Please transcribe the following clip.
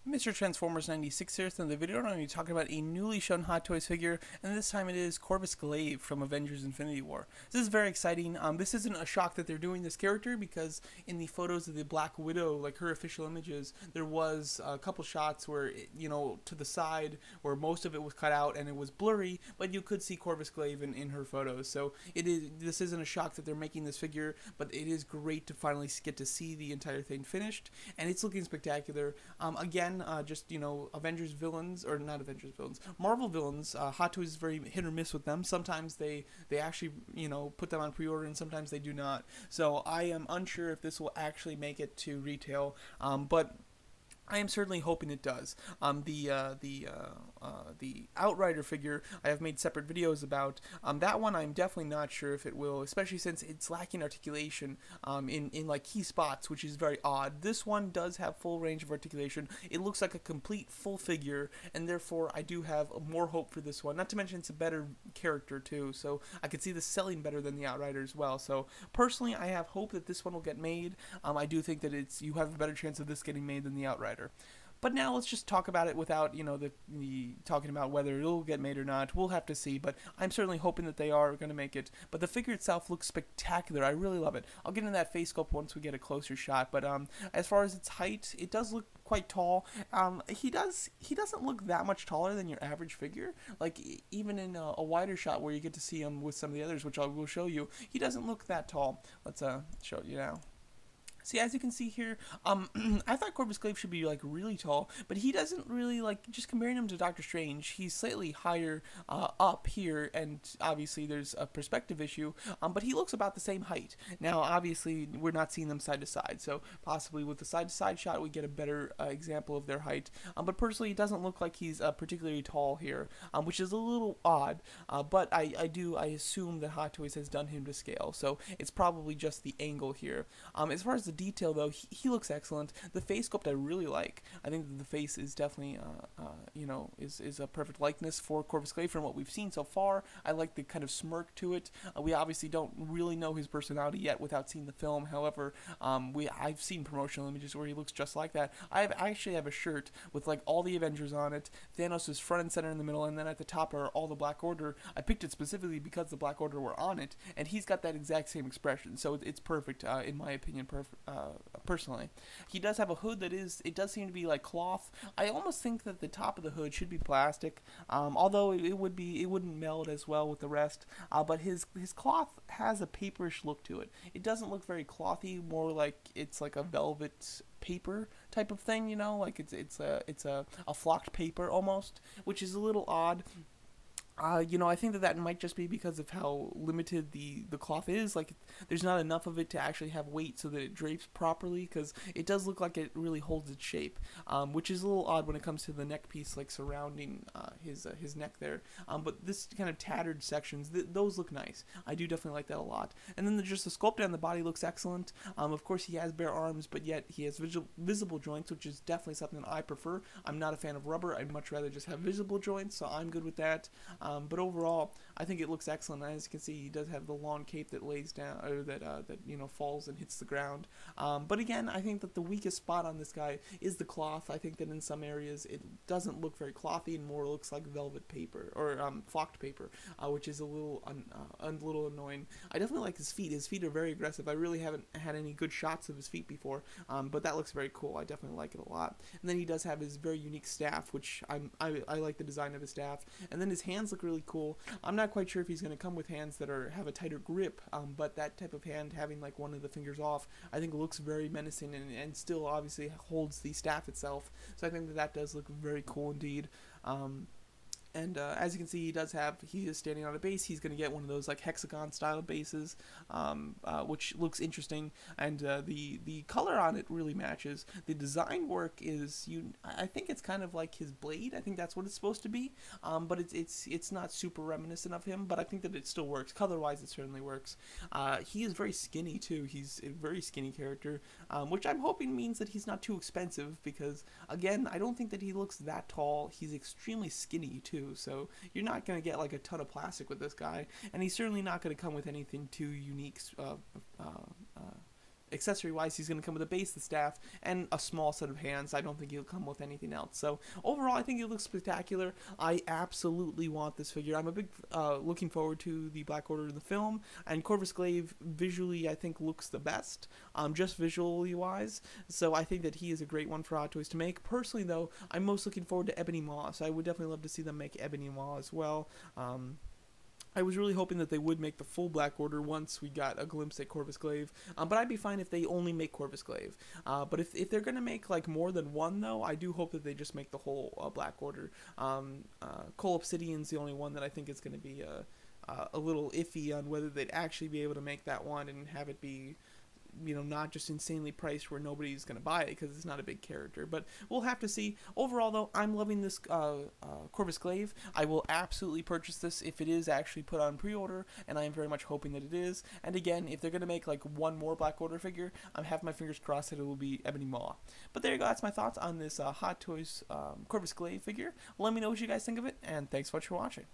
Mr. Transformers 96 here, so in the video I'm going to be talking about a newly shown Hot Toys figure, and this time it is Corvus Glaive from Avengers Infinity War. This is very exciting. This isn't a shock that they're doing this character, because in the photos of the Black Widow, like her official images, there was a couple shots where, to the side, where most of it was cut out and it was blurry, but you could see Corvus Glaive in her photos. So this isn't a shock that they're making this figure, but it is great to finally get to see the entire thing finished, and it's looking spectacular. Again, Avengers villains, or not Avengers villains, Marvel villains. Hot Toys is very hit or miss with them. Sometimes they actually put them on pre-order, and sometimes they do not. So I am unsure if this will actually make it to retail, but I am certainly hoping it does. The Outrider figure I have made separate videos about. That one I'm definitely not sure if it will, especially since it's lacking articulation in like key spots, which is very odd. This one does have full range of articulation. It looks like a complete full figure, and therefore I do have more hope for this one. Not to mention it's a better character too, so I could see this selling better than the Outrider as well. So personally, I have hope that this one will get made. I do think that you have a better chance of this getting made than the Outrider. But now let's just talk about it without, the talking about whether it'll get made or not. We'll have to see, but I'm certainly hoping that they are going to make it. But the figure itself looks spectacular. I really love it. I'll get into that face sculpt once we get a closer shot. But as far as its height, it does look quite tall. He doesn't look that much taller than your average figure. Like even in a wider shot where you get to see him with some of the others, which I will show you, he doesn't look that tall. Let's show you now. See, as you can see here, I thought Corvus Glaive should be, like, really tall, but he doesn't really, like, just comparing him to Doctor Strange, he's slightly higher up here, and obviously there's a perspective issue, but he looks about the same height. Now, obviously, we're not seeing them side to side, so possibly with the side-to-side shot, we get a better example of their height, but personally, it doesn't look like he's particularly tall here, which is a little odd, but I assume that Hot Toys has done him to scale, so it's probably just the angle here. As far as the detail, though, he looks excellent. The face sculpt I really like. I think that the face is definitely, is a perfect likeness for Corvus Glaive from what we've seen so far. I like the kind of smirk to it. We obviously don't really know his personality yet without seeing the film. However, I've seen promotional images where he looks just like that. I actually have a shirt with like all the Avengers on it. Thanos is front and center in the middle, and then at the top are all the Black Order. I picked it specifically because the Black Order were on it, and he's got that exact same expression. So it's perfect, in my opinion. Personally, he does have a hood it does seem to be like cloth. I almost think that the top of the hood should be plastic, although it wouldn't meld as well with the rest. But his cloth has a paperish look to it. It doesn't look very clothy, more like it's like a velvet paper type of thing, like it's a flocked paper almost, which is a little odd. I think that might just be because of how limited the cloth is. Like, there's not enough of it to actually have weight so that it drapes properly, because it does look like it really holds its shape, which is a little odd when it comes to the neck piece, like, surrounding his neck there. But this kind of tattered sections, those look nice. I do definitely like that a lot. And then just the sculpt on the body looks excellent. Of course, he has bare arms, but yet he has visible joints, which is definitely something that I prefer. I'm not a fan of rubber. I'd much rather just have visible joints, so I'm good with that. But overall, I think it looks excellent. As you can see, he does have the long cape that lays down, or that falls and hits the ground. But again, I think that the weakest spot on this guy is the cloth. I think that in some areas it doesn't look very clothy, and more looks like velvet paper, or flocked paper, which is a little annoying. I definitely like his feet. His feet are very aggressive. I really haven't had any good shots of his feet before, but that looks very cool. I definitely like it a lot. And then he does have his very unique staff, which I like the design of his staff. And then his hands look really cool. I'm not quite sure if he's going to come with hands that have a tighter grip, but that type of hand having like one of the fingers off, I think looks very menacing, and still obviously holds the staff itself. So I think that does look very cool indeed. And as you can see, he is standing on a base. He's going to get one of those like hexagon style bases, which looks interesting, and the color on it really matches. The design work is, I think it's kind of like his blade. I think that's what it's supposed to be, but it's not super reminiscent of him, but I think that it still works. Color-wise, it certainly works. He is very skinny too. He's a very skinny character, which I'm hoping means that he's not too expensive, because again, I don't think that he looks that tall. He's extremely skinny too. So you're not going to get like a ton of plastic with this guy, and he's certainly not going to come with anything too unique accessory wise, he's going to come with a base, the staff, and a small set of hands. I don't think he'll come with anything else. So overall, I think it looks spectacular. I absolutely want this figure. I'm a big looking forward to the Black Order in the film, and Corvus Glaive visually I think looks the best, just visually wise. So I think that he is a great one for Hot Toys to make. Personally though, I'm most looking forward to Ebony Maw. So I would definitely love to see them make Ebony Maw as well. I was really hoping that they would make the full Black Order once we got a glimpse at Corvus Glaive, but I'd be fine if they only make Corvus Glaive. But if they're going to make like more than one, though, I do hope that they just make the whole Black Order. Cole Obsidian's the only one that I think is going to be a little iffy on whether they'd actually be able to make that one and have it be, you know, not just insanely priced where nobody's going to buy it because it's not a big character. But we'll have to see. Overall, though, I'm loving this Corvus Glaive. I will absolutely purchase this if it is actually put on pre-order, and I am very much hoping that it is. And again, if they're going to make like one more Black Order figure, I'm having my fingers crossed that it will be Ebony Maw. But there you go. That's my thoughts on this Hot Toys Corvus Glaive figure. Let me know what you guys think of it, and thanks so much for watching.